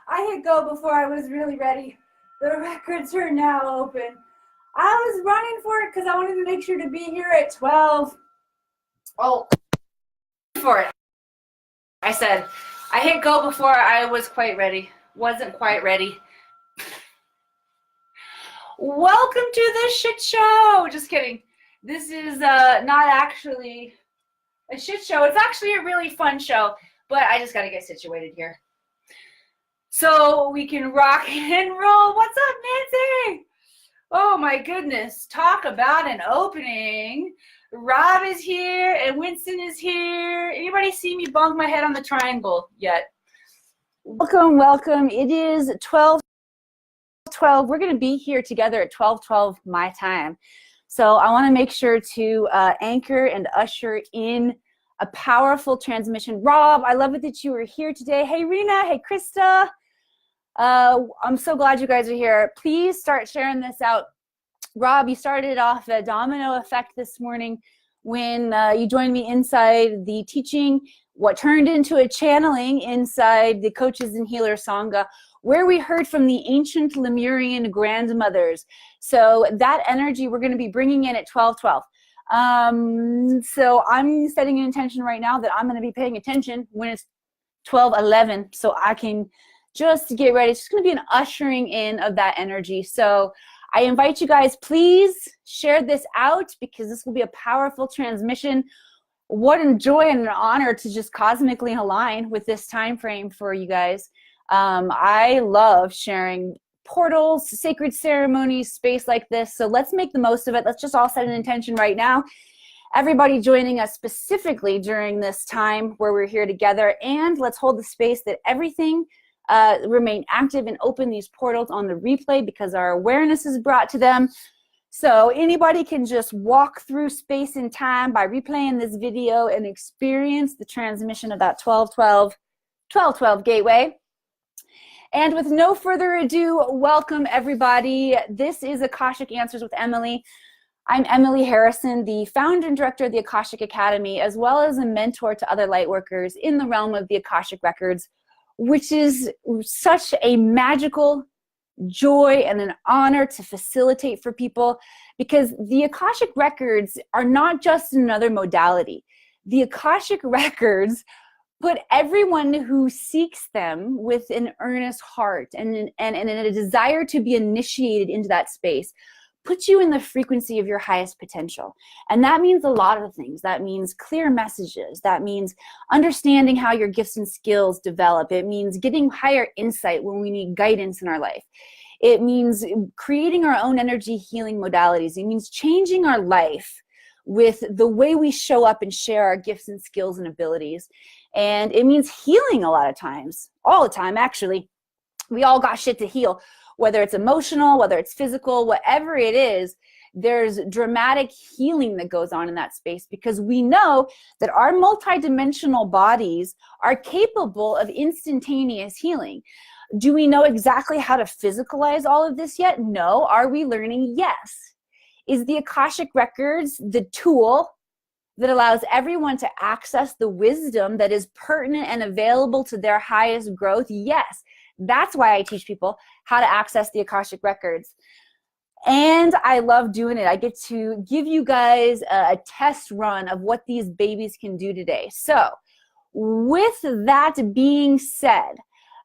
I hit go before I was really ready. The records are now open. I was running for it because I wanted to make sure to be here at 12. Oh, for it. I said, I hit go before I was quite ready. Wasn't quite ready. Welcome to the shit show. Just kidding. This is not actually a shit show. It's actually a really fun show, but I just got to get situated here so we can rock and roll. What's up, Nancy? Oh my goodness. Talk about an opening. Rob is here and Winston is here. Anybody see me bonk my head on the triangle yet? Welcome, welcome. It is 12:12. We're going to be here together at 12:12 my time. So I want to make sure to anchor and usher in a powerful transmission. Rob, I love it that you were here today. Hey, Rena. Hey, Krista. I'm so glad you guys are here. Please start sharing this out. Rob, you started off a domino effect this morning when you joined me inside the teaching, what turned into a channeling inside the Coaches and Healers Sangha, where we heard from the ancient Lemurian grandmothers. So that energy we're going to be bringing in at 12:12. So I'm setting an intention right now that I'm going to be paying attention when it's 12:11, so I can just get ready. It's just going to be an ushering in of that energy. So I invite you guys, please share this out because this will be a powerful transmission. What a joy and an honor to just cosmically align with this time frame for you guys. I love sharing portals, sacred ceremonies, space like this. So let's make the most of it. Let's just all set an intention right now. Everybody joining us specifically during this time where we're here together, and let's hold the space that everything remain active and open these portals on the replay because our awareness is brought to them. So anybody can just walk through space and time by replaying this video and experience the transmission of that 12:12 gateway. And with no further ado, welcome everybody. This is Akashic Answers with Emily. I'm Emily Harrison, the founder and director of the Akashic Academy, as well as a mentor to other light workers in the realm of the Akashic Records, which is such a magical joy and an honor to facilitate for people because the Akashic Records are not just another modality. The Akashic Records put everyone who seeks them with an earnest heart and a desire to be initiated into that space, put you in the frequency of your highest potential. And that means a lot of things. That means clear messages. That means understanding how your gifts and skills develop. It means getting higher insight when we need guidance in our life. It means creating our own energy healing modalities. It means changing our life with the way we show up and share our gifts and skills and abilities. And it means healing a lot of times, all the time actually. We all got shit to heal, whether it's emotional, whether it's physical, whatever it is. There's dramatic healing that goes on in that space because we know that our multidimensional bodies are capable of instantaneous healing. Do we know exactly how to physicalize all of this yet? No. Are we learning? Yes. Is the Akashic Records the tool that allows everyone to access the wisdom that is pertinent and available to their highest growth? Yes. That's why I teach people how to access the Akashic Records. And I love doing it. I get to give you guys a test run of what these babies can do today. So with that being said,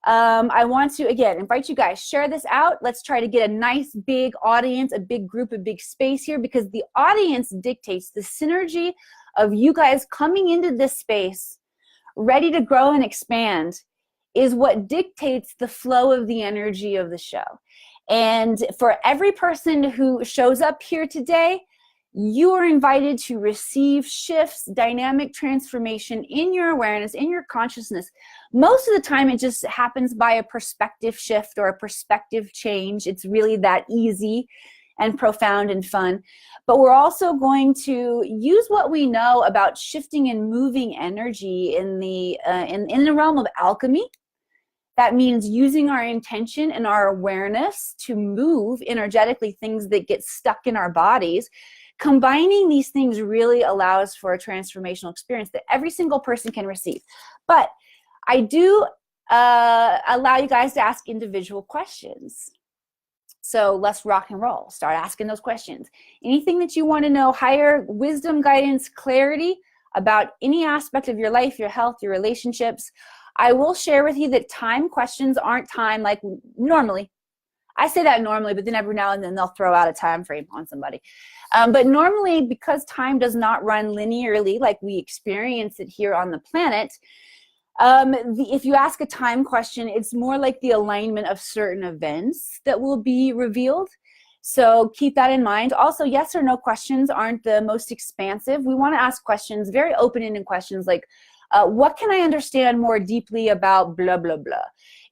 I want to, again, invite you guys, share this out. Let's try to get a nice big audience, a big group, a big space here because the audience dictates the synergy of you guys coming into this space, ready to grow and expand, is what dictates the flow of the energy of the show. And for every person who shows up here today, you are invited to receive shifts, dynamic transformation in your awareness, in your consciousness. Most of the time, it just happens by a perspective shift or a perspective change. It's really that easy and profound and fun. But we're also going to use what we know about shifting and moving energy in the realm of alchemy. That means using our intention and our awareness to move energetically things that get stuck in our bodies. Combining these things really allows for a transformational experience that every single person can receive. But I do allow you guys to ask individual questions. So let's rock and roll. Start asking those questions. Anything that you want to know, higher wisdom, guidance, clarity about any aspect of your life, your health, your relationships. I will share with you that time questions aren't time like normally. I say that normally, but then every now and then they'll throw out a time frame on somebody. But normally, because time does not run linearly like we experience it here on the planet, if you ask a time question, it's more like the alignment of certain events that will be revealed. So keep that in mind. Also, yes or no questions aren't the most expansive. We want to ask questions, very open-ended questions like, what can I understand more deeply about blah, blah, blah.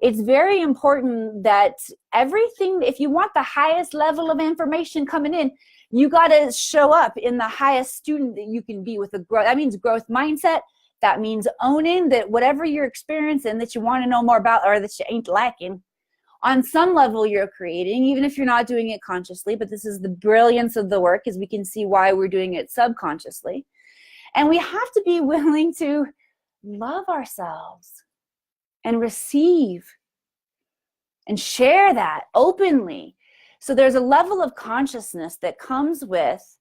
It's very important that everything, if you want the highest level of information coming in, you got to show up in the highest student that you can be with the growth. That means growth mindset. That means owning that whatever you're experiencing that you want to know more about or that you ain't lacking, on some level you're creating, even if you're not doing it consciously. But this is the brilliance of the work, is we can see why we're doing it subconsciously. And we have to be willing to love ourselves and receive and share that openly. So there's a level of consciousness that comes with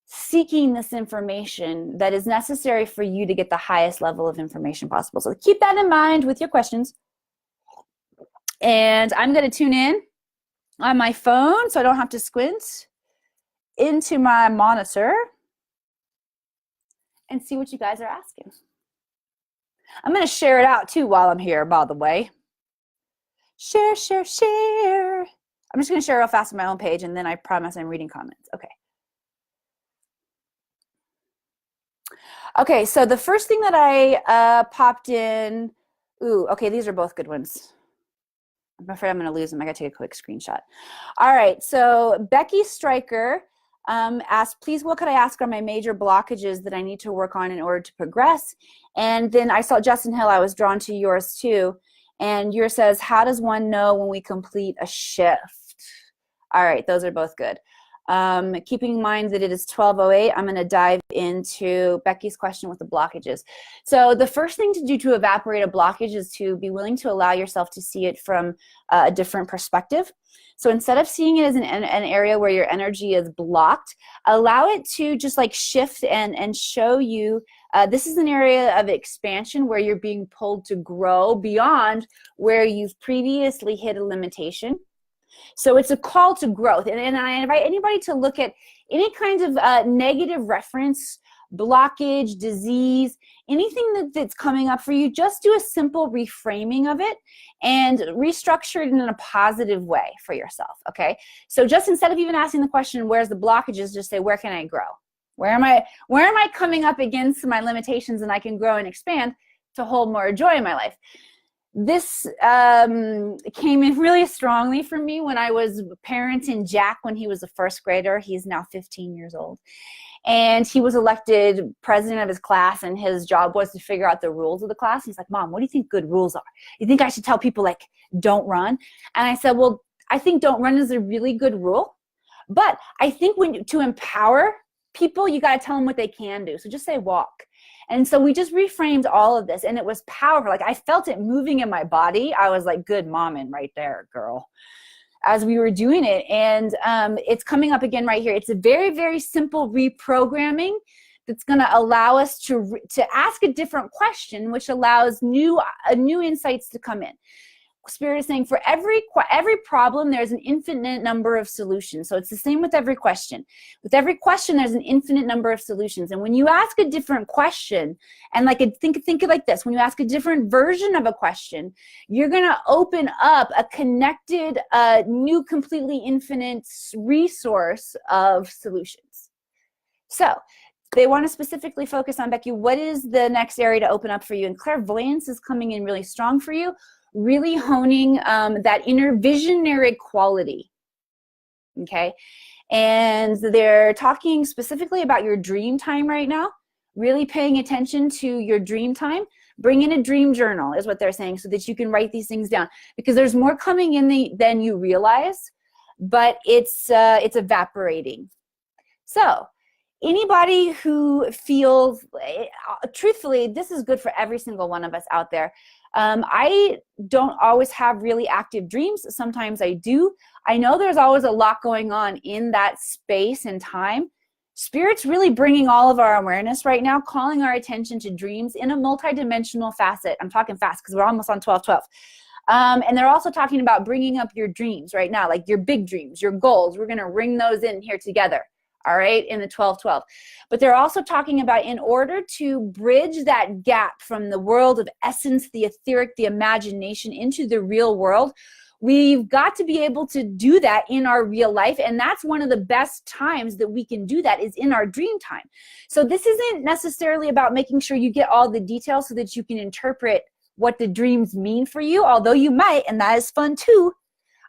seeking this information that is necessary for you to get the highest level of information possible. So keep that in mind with your questions. And I'm going to tune in on my phone so I don't have to squint into my monitor and see what you guys are asking. I'm going to share it out too while I'm here, by the way. Share, share, share. I'm just going to share real fast on my own page, and then I promise I'm reading comments. Okay. Okay, so the first thing that I popped in, okay, these are both good ones. I'm afraid I'm going to lose them. I got to take a quick screenshot. All right, so Becky Stryker asked, please, what could I ask are my major blockages that I need to work on in order to progress? And then I saw Justin Hill, I was drawn to yours too. And yours says, how does one know when we complete a shift? All right, those are both good. Keeping in mind that it is 12:08, I'm going to dive into Becky's question with the blockages. So the first thing to do to evaporate a blockage is to be willing to allow yourself to see it from a different perspective. So instead of seeing it as an area where your energy is blocked, allow it to just like shift and show you this is an area of expansion where you're being pulled to grow beyond where you've previously hit a limitation. So it's a call to growth. And I invite anybody to look at any kind of negative reference, blockage, disease, anything that's coming up for you. Just do a simple reframing of it and restructure it in a positive way for yourself, okay? So just instead of even asking the question, where's the blockages, just say, where can I grow? Where am I coming up against my limitations and I can grow and expand to hold more joy in my life? This came in really strongly for me when I was parenting Jack when he was a first grader. He's now 15 years old. And he was elected president of his class, and his job was to figure out the rules of the class. He's like, Mom, what do you think good rules are? You think I should tell people, like, don't run? And I said, well, I think don't run is a really good rule. But I think to empower people, you got to tell them what they can do. So just say walk. And so we just reframed all of this, and it was powerful. Like, I felt it moving in my body. I was like, good momming right there, girl, as we were doing it. And it's coming up again right here. It's a very, very simple reprogramming that's going to allow us to ask a different question, which allows new insights to come in. Spirit is saying for every problem, there's an infinite number of solutions. So it's the same with every question. With every question, there's an infinite number of solutions. And when you ask a different question, and like think of it like this, when you ask a different version of a question, you're going to open up a connected, new, completely infinite resource of solutions. So they want to specifically focus on, Becky, what is the next area to open up for you? And clairvoyance is coming in really strong for you. Really honing that inner visionary quality, okay? And they're talking specifically about your dream time right now, really paying attention to your dream time. Bring in a dream journal is what they're saying, so that you can write these things down, because there's more coming in than you realize, but it's evaporating. So anybody who feels, truthfully, this is good for every single one of us out there. I don't always have really active dreams. Sometimes I do. I know there's always a lot going on in that space and time. Spirit's really bringing all of our awareness right now, calling our attention to dreams in a multidimensional facet. I'm talking fast because we're almost on 12:12. And they're also talking about bringing up your dreams right now, like your big dreams, your goals. We're going to ring those in here together, all right, in the 12:12. But they're also talking about, in order to bridge that gap from the world of essence, the etheric, the imagination, into the real world, we've got to be able to do that in our real life. And that's one of the best times that we can do that, is in our dream time. So this isn't necessarily about making sure you get all the details so that you can interpret what the dreams mean for you, although you might, and that is fun too.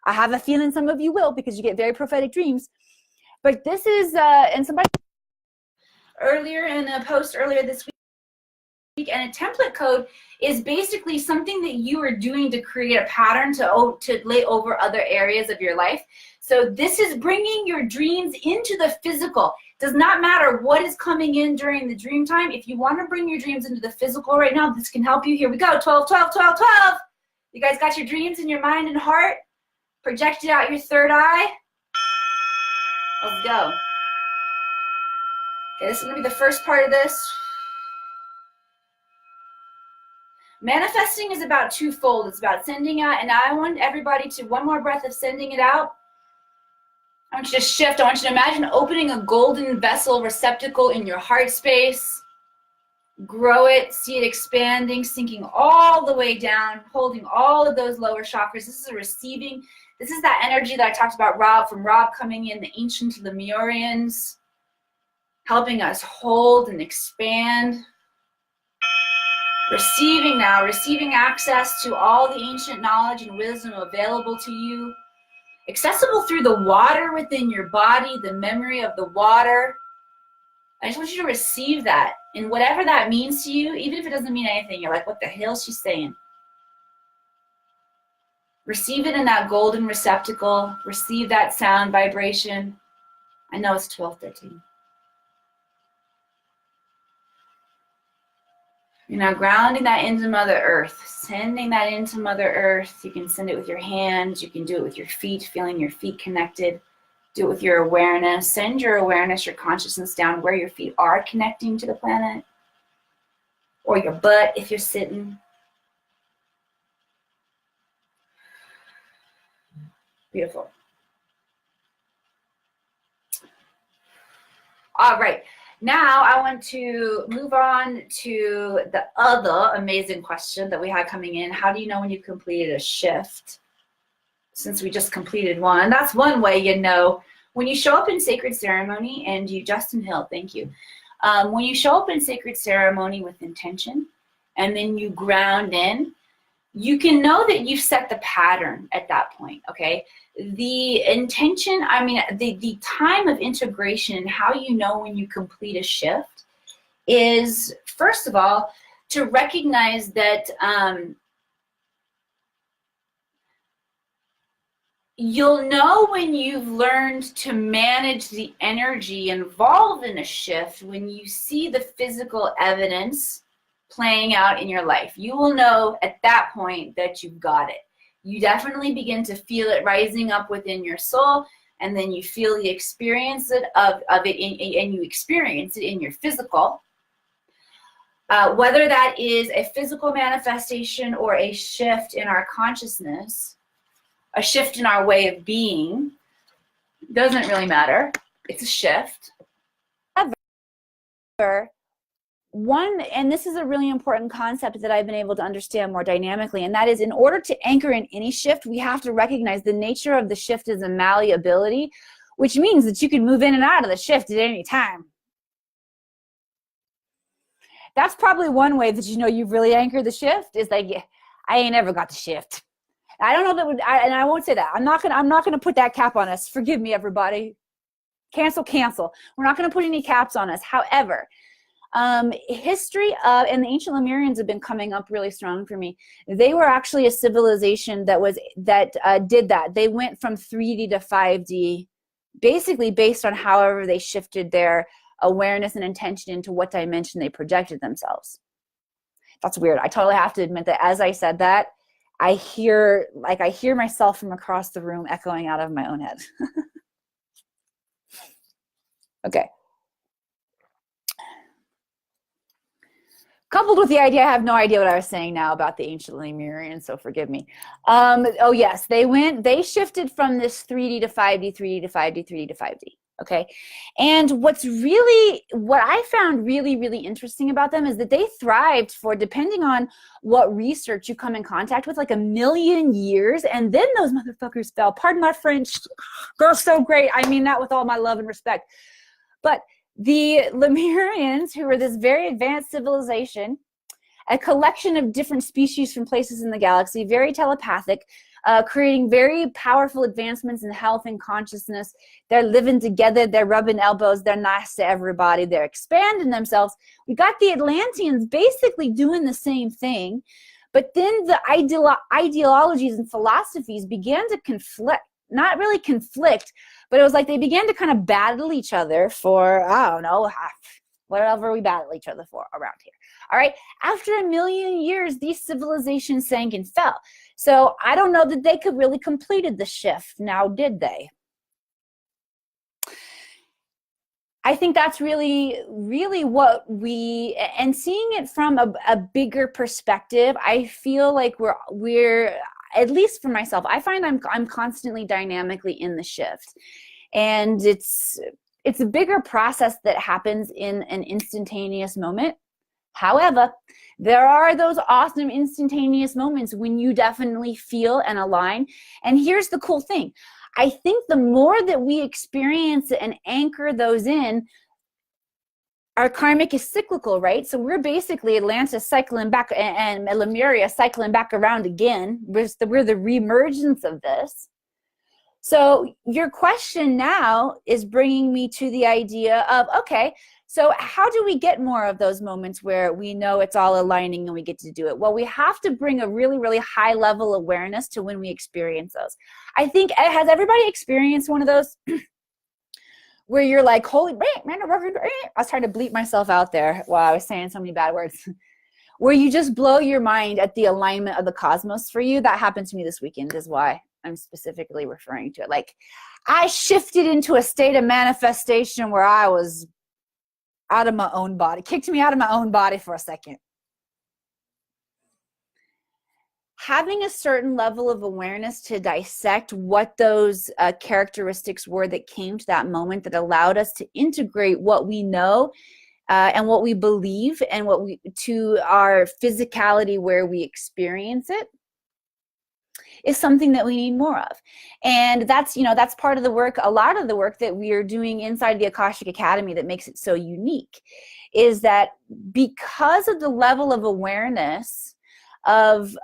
I have a feeling some of you will, because you get very prophetic dreams. But this is, and somebody earlier in a post earlier this week, and a template code is basically something that you are doing to create a pattern to lay over other areas of your life. So this is bringing your dreams into the physical. Does not matter what is coming in during the dream time. If you want to bring your dreams into the physical right now, this can help you. Here we go. 12, 12, 12, 12. You guys got your dreams in your mind and heart? Projected out your third eye? Let's go. Okay, this is going to be the first part of this. Manifesting is about twofold. It's about sending out, and I want everybody to, one more breath of sending it out. I want you to shift. I want you to imagine opening a golden vessel receptacle in your heart space. Grow it, see it expanding, sinking all the way down, holding all of those lower chakras. This is a receiving. This is that energy that I talked about, Rob, from Rob coming in, the ancient to the Mauryaans, helping us hold and expand. Receiving now, receiving access to all the ancient knowledge and wisdom available to you. Accessible through the water within your body, the memory of the water. I just want you to receive that. And whatever that means to you, even if it doesn't mean anything, you're like, what the hell is she saying? Receive it in that golden receptacle. Receive that sound vibration. I know it's 12:13. You're now grounding that into Mother Earth, sending that into Mother Earth. You can send it with your hands. You can do it with your feet, feeling your feet connected. Do it with your awareness. Send your awareness, your consciousness down where your feet are connecting to the planet, or your butt if you're sitting. Beautiful. All right. Now I want to move on to the other amazing question that we had coming in. How do you know when you completed a shift? Since we just completed one, that's one way you know. When you show up in sacred ceremony, and you, Justin Hill, thank you. When you show up in sacred ceremony with intention, and then you ground in, you can know that you've set the pattern at that point, okay? The intention, I mean, the time of integration and how you know when you complete a shift is, first of all, to recognize that you'll know when you've learned to manage the energy involved in a shift when you see the physical evidence playing out in your life. You will know at that point that you've got it. You definitely begin to feel it rising up within your soul, and then you feel the experience of it, and you experience it in your physical. Whether that is a physical manifestation or a shift in our consciousness, a shift in our way of being, doesn't really matter. It's a shift. However, one, and this is a really important concept that I've been able to understand more dynamically, and that is, in order to anchor in any shift, we have to recognize the nature of the shift is a malleability, which means that you can move in and out of the shift at any time. That's probably one way that you know you've really anchored the shift, is like, I ain't ever got the shift. I don't know that would, and I won't say that. I'm not gonna put that cap on us. Forgive me, everybody. Cancel. We're not gonna put any caps on us. However, history of, and the ancient Lemurians have been coming up really strong for me. They were actually a civilization that did that. They went from 3D to 5D, basically based on however they shifted their awareness and intention into what dimension they projected themselves. That's weird. I totally have to admit that as I said that, I hear myself from across the room echoing out of my own head. Okay. Coupled with the idea, I have no idea what I was saying now about the ancient Lemurians, so forgive me. Oh yes, they shifted from this 3D to 5D, 3D to 5D, 3D to 5D. Okay. And what I found really, really interesting about them is that they thrived for, depending on what research you come in contact with, like 1 million years. And then those motherfuckers fell. Pardon my French. They're so great. I mean that with all my love and respect. But the Lemurians, who were this very advanced civilization, a collection of different species from places in the galaxy, very telepathic, creating very powerful advancements in health and consciousness. They're living together, they're rubbing elbows, they're nice to everybody, they're expanding themselves. We got the Atlanteans basically doing the same thing, but then the ideologies and philosophies began to conflict. Not really conflict, but it was like they began to kind of battle each other for, I don't know, whatever we battle each other for around here. All right. After 1 million years, these civilizations sank and fell. So I don't know that they could really completed the shift. Now, did they? I think that's really, really what and seeing it from a bigger perspective, I feel like we're at least for myself, I find I'm constantly dynamically in the shift. And it's a bigger process that happens in an instantaneous moment. However, there are those awesome instantaneous moments when you definitely feel and align. And here's the cool thing. I think the more that we experience and anchor those in, our karmic is cyclical, right? So we're basically Atlantis cycling back and Lemuria cycling back around again. We're the reemergence of this. So your question now is bringing me to the idea of, okay, so how do we get more of those moments where we know it's all aligning and we get to do it? Well, we have to bring a really, really high level awareness to when we experience those. I think, has everybody experienced one of those where you're like, holy man, I was trying to bleep myself out there while I was saying so many bad words, where you just blow your mind at the alignment of the cosmos for you? That happened to me this weekend, is why I'm specifically referring to it. Like, I shifted into a state of manifestation where I was out of my own body, kicked me out of my own body for a second. Having a certain level of awareness to dissect what those characteristics were that came to that moment that allowed us to integrate what we know and what we believe and to our physicality where we experience it is something that we need more of. And that's part of the work, a lot of the work that we are doing inside the Akashic Academy that makes it so unique, is that because of the level of awareness of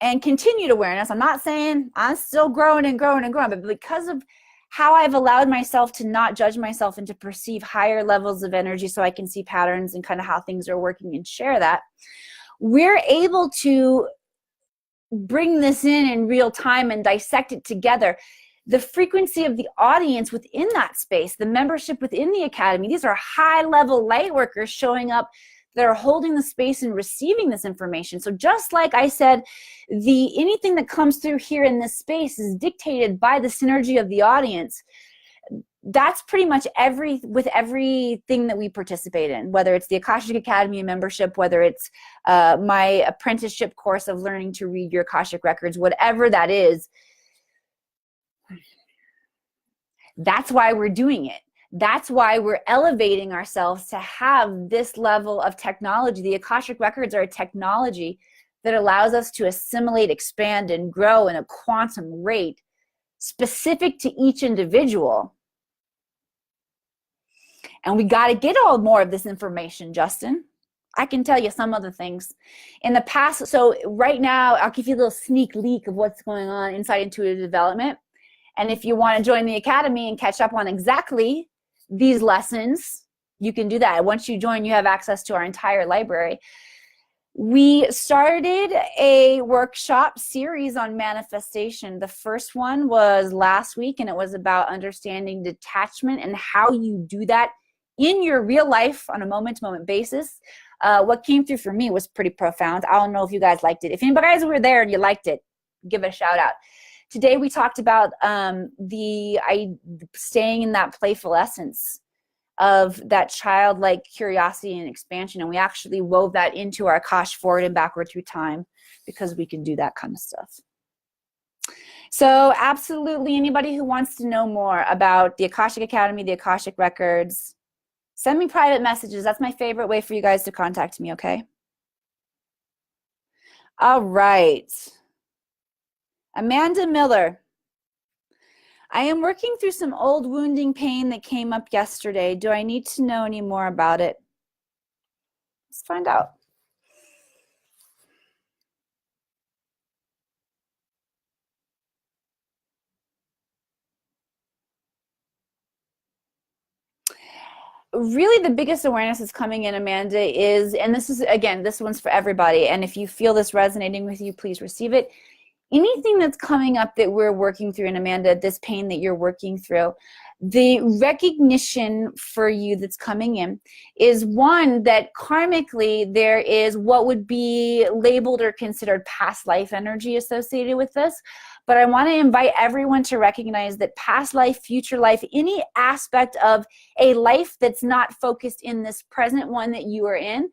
and continued awareness, I'm not saying I'm still growing and growing and growing, but because of how I've allowed myself to not judge myself and to perceive higher levels of energy so I can see patterns and kind of how things are working and share that, we're able to bring this in real time and dissect it together. The frequency of the audience within that space, the membership within the academy, these are high-level light workers showing up that are holding the space and receiving this information. So just like I said, anything that comes through here in this space is dictated by the synergy of the audience. That's pretty much with everything that we participate in, whether it's the Akashic Academy membership, whether it's my apprenticeship course of learning to read your Akashic records, whatever that is. That's why we're doing it. That's why we're elevating ourselves to have this level of technology. The Akashic records are a technology that allows us to assimilate, expand, and grow in a quantum rate specific to each individual. And we got to get all more of this information, Justin. I can tell you some other things. In the past, so right now, I'll give you a little sneak leak of what's going on inside intuitive development. And if you want to join the academy and catch up on exactly these lessons, you can do that. Once you join, you have access to our entire library. We started a workshop series on manifestation. The first one was last week, and it was about understanding detachment and how you do that in your real life on a moment-to-moment basis. what came through for me was pretty profound. I don't know if you guys liked it. If anybody guys were there and you liked it, give it a shout out. Today we talked about staying in that playful essence of that childlike curiosity and expansion, and we actually wove that into our Akash forward and backward through time because we can do that kind of stuff. So absolutely anybody who wants to know more about the Akashic Academy, the Akashic Records, send me private messages. That's my favorite way for you guys to contact me, okay? All right. Amanda Miller. I am working through some old wounding pain that came up yesterday. Do I need to know any more about it? Let's find out. Really, the biggest awareness that's coming in, Amanda, is, and this is, again, this one's for everybody, and if you feel this resonating with you, please receive it. Anything that's coming up that we're working through, and Amanda, this pain that you're working through, the recognition for you that's coming in is one that karmically there is what would be labeled or considered past life energy associated with this. But I want to invite everyone to recognize that past life, future life, any aspect of a life that's not focused in this present one that you are in,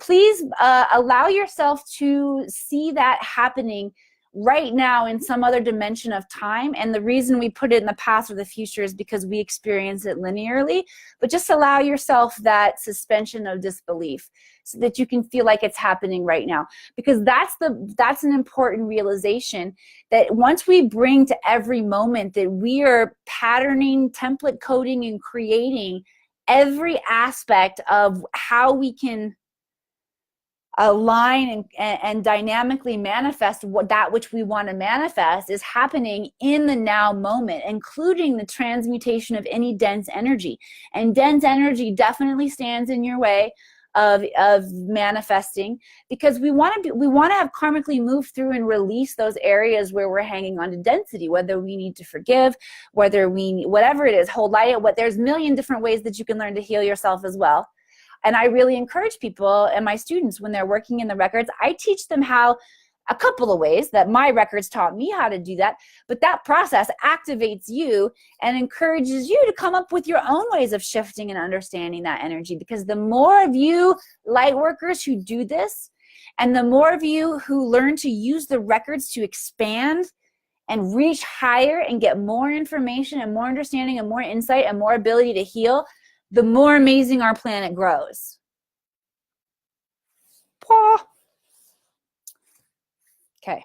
please allow yourself to see that happening right now in some other dimension of time. And the reason we put it in the past or the future is because we experience it linearly. But just allow yourself that suspension of disbelief so that you can feel like it's happening right now. Because that's an important realization, that once we bring to every moment that we are patterning, template coding, and creating every aspect of how we can align and dynamically manifest that which we want to manifest is happening in the now moment, including the transmutation of any dense energy. And dense energy definitely stands in your way of manifesting, because we want to have karmically move through and release those areas where we're hanging on to density, whether we need to forgive, whatever it is, hold light. There's a million different ways that you can learn to heal yourself as well. And I really encourage people and my students, when they're working in the records, I teach them how, a couple of ways that my records taught me how to do that, but that process activates you and encourages you to come up with your own ways of shifting and understanding that energy. Because the more of you light workers who do this, and the more of you who learn to use the records to expand and reach higher and get more information and more understanding and more insight and more ability to heal, the more amazing our planet grows. Okay.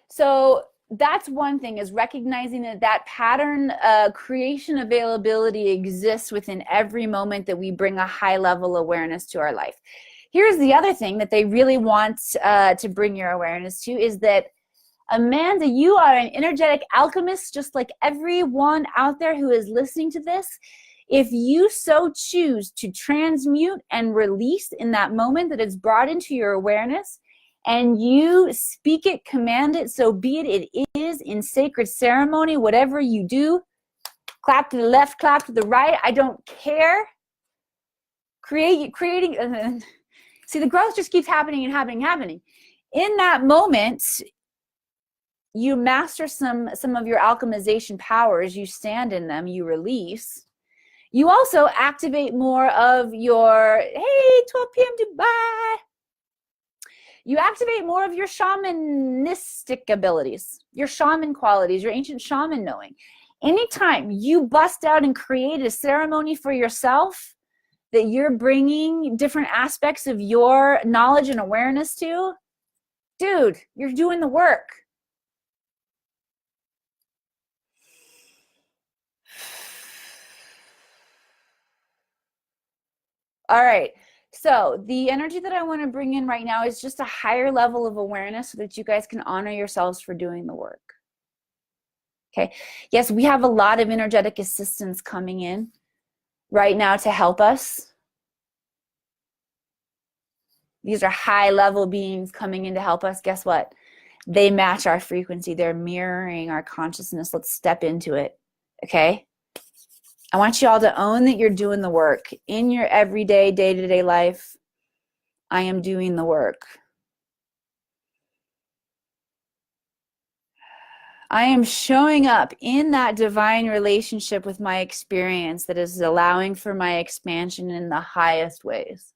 So that's one thing, is recognizing that pattern creation availability exists within every moment that we bring a high level awareness to our life. Here's the other thing that they really want to bring your awareness to, is that, Amanda, you are an energetic alchemist, just like everyone out there who is listening to this. If you so choose to transmute and release in that moment that it's brought into your awareness, and you speak it, command it, so be it. It is in sacred ceremony, whatever you do. Clap to the left, clap to the right. I don't care. Creating. See, the growth just keeps happening and happening and happening. In that moment, you master some of your alchemization powers, you stand in them, you release. You also activate more of your, hey, 12 p.m. Dubai. You activate more of your shamanistic abilities, your shaman qualities, your ancient shaman knowing. Anytime you bust out and create a ceremony for yourself that you're bringing different aspects of your knowledge and awareness to, dude, you're doing the work. All right, so the energy that I want to bring in right now is just a higher level of awareness so that you guys can honor yourselves for doing the work. Okay, yes, we have a lot of energetic assistance coming in right now to help us. These are high level beings coming in to help us. Guess what? They match our frequency. They're mirroring our consciousness. Let's step into it, okay? I want you all to own that you're doing the work. In your everyday, day-to-day life, I am doing the work. I am showing up in that divine relationship with my experience that is allowing for my expansion in the highest ways.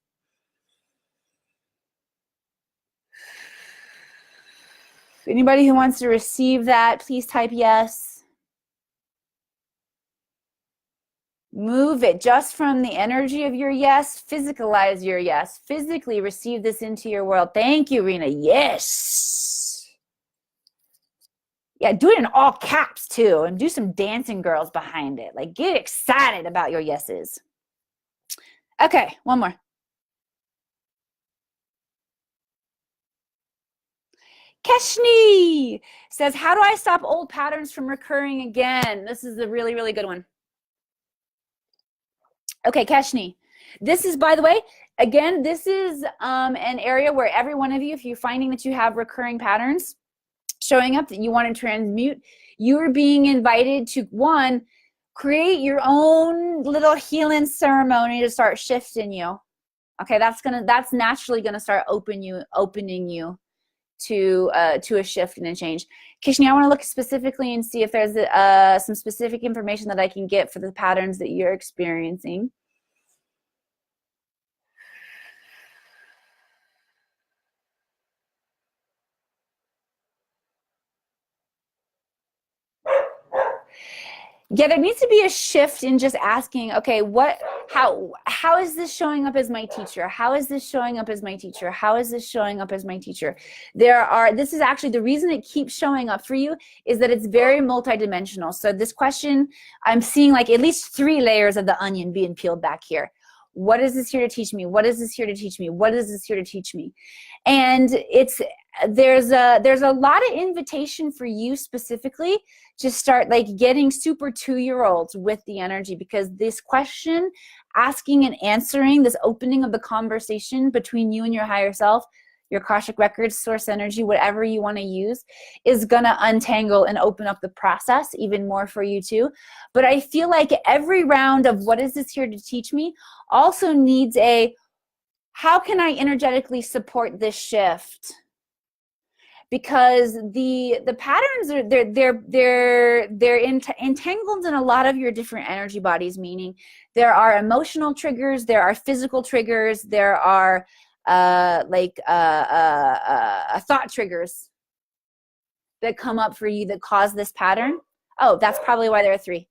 Anybody who wants to receive that, please type yes. Move it just from the energy of your yes. Physicalize your yes. Physically receive this into your world. Thank you, Rena. Yes. Yeah, do it in all caps too, and do some dancing girls behind it. Like, get excited about your yeses. Okay, one more. Keshni says, how do I stop old patterns from recurring again? This is a really, really good one. Okay, Keshni, this is, by the way, again, this is an area where every one of you, if you're finding that you have recurring patterns showing up that you want to transmute, you are being invited to, one, create your own little healing ceremony to start shifting you. Okay, that's naturally gonna start opening you to a shift and a change. Kishni, I want to look specifically and see if there's some specific information that I can get for the patterns that you're experiencing. Yeah, there needs to be a shift in just asking, okay, how is this showing up as my teacher? How is this showing up as my teacher? How is this showing up as my teacher? This is actually the reason it keeps showing up for you is that it's very multidimensional. So this question, I'm seeing like at least 3 layers of the onion being peeled back here. What is this here to teach me? What is this here to teach me? What is this here to teach me? And there's a lot of invitation for you specifically to start like getting super 2-year-olds with the energy, because this question, asking and answering, this opening of the conversation between you and your higher self, your Akashic records, source energy, whatever you want to use, is going to untangle and open up the process even more for you too. But I feel like every round of what is this here to teach me also needs a, how can I energetically support this shift? Because the patterns are they're entangled in a lot of your different energy bodies, meaning there are emotional triggers, there are physical triggers, there are thought triggers that come up for you that cause this pattern. Oh, that's probably why there are 3.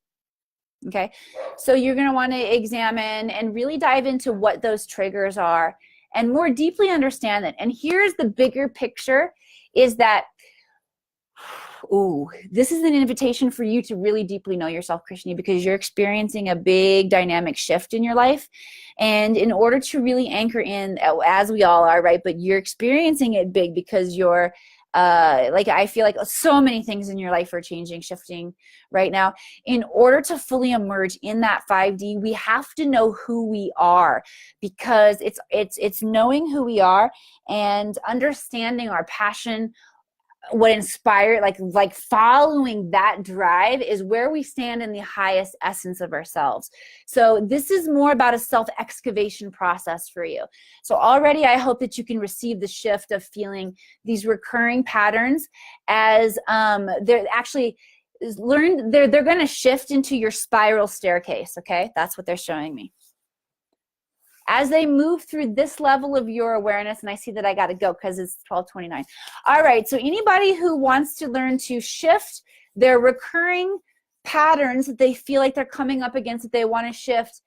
Okay, so you're going to want to examine and really dive into what those triggers are and more deeply understand it. And here's the bigger picture, is that, ooh, this is an invitation for you to really deeply know yourself, Krishni, because you're experiencing a big dynamic shift in your life. And in order to really anchor in, as we all are, right, but you're experiencing it big because you're, I feel like so many things in your life are changing, shifting right now. In order to fully emerge in that 5D, we have to know who we are, because it's knowing who we are and understanding our passion, what inspired, like following that drive is where we stand in the highest essence of ourselves. So this is more about a self-excavation process for you. So already I hope that you can receive the shift of feeling these recurring patterns as they're actually they're going to shift into your spiral staircase. Okay, that's what they're showing me. As they move through this level of your awareness, and I see that I got to go because it's 12:29. All right, so anybody who wants to learn to shift their recurring patterns that they feel like they're coming up against, that they want to shift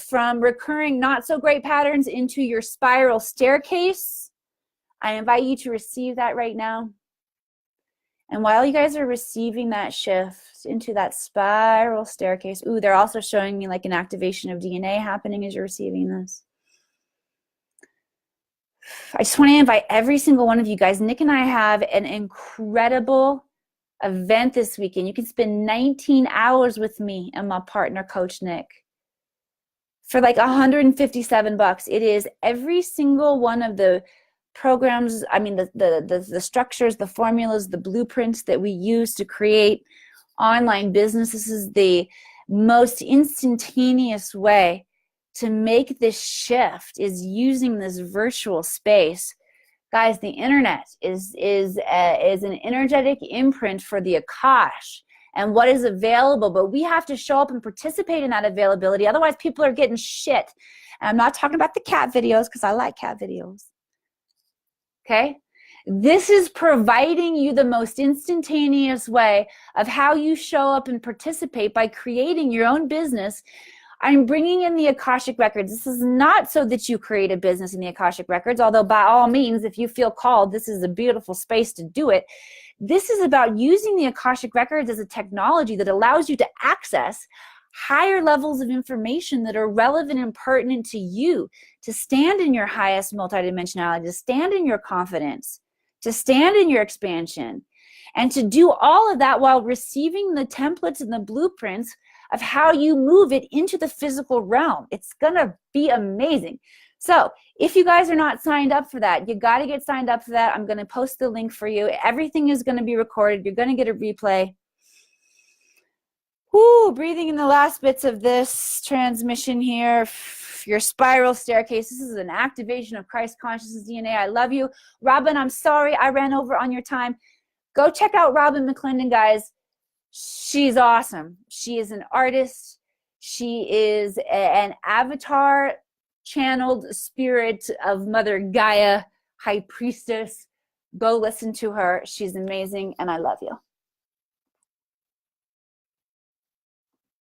from recurring not so great patterns into your spiral staircase, I invite you to receive that right now. And while you guys are receiving that shift into that spiral staircase, ooh, they're also showing me like an activation of DNA happening as you're receiving this. I just want to invite every single one of you guys. Nick and I have an incredible event this weekend. You can spend 19 hours with me and my partner, Coach Nick, for like $157. It is every single one of the programs, I mean the structures, the formulas, the blueprints that we use to create online business. This is the most instantaneous way to make this shift is using this virtual space. Guys, the internet is an energetic imprint for the Akash and what is available, but we have to show up and participate in that availability. Otherwise, people are getting shit. And I'm not talking about the cat videos because I like cat videos. Okay? This is providing you the most instantaneous way of how you show up and participate by creating your own business. I'm bringing in the Akashic Records. This is not so that you create a business in the Akashic Records, although by all means, if you feel called, this is a beautiful space to do it. This is about using the Akashic Records as a technology that allows you to access higher levels of information that are relevant and pertinent to you, to stand in your highest multidimensionality, to stand in your confidence, to stand in your expansion, and to do all of that while receiving the templates and the blueprints of how you move it into the physical realm. It's gonna be amazing. So if you guys are not signed up for that, you got to get signed up for that. I'm going to post the link for you. Everything is going to be recorded. You're going to get a replay. Whoo, breathing in the last bits of this transmission here. Your spiral staircase. This is an activation of Christ consciousness DNA. I love you. Robin, I'm sorry I ran over on your time. Go check out Robin McClendon, guys. She's awesome. She is an artist. She is an avatar channeled spirit of Mother Gaia, High Priestess. Go listen to her. She's amazing, and I love you.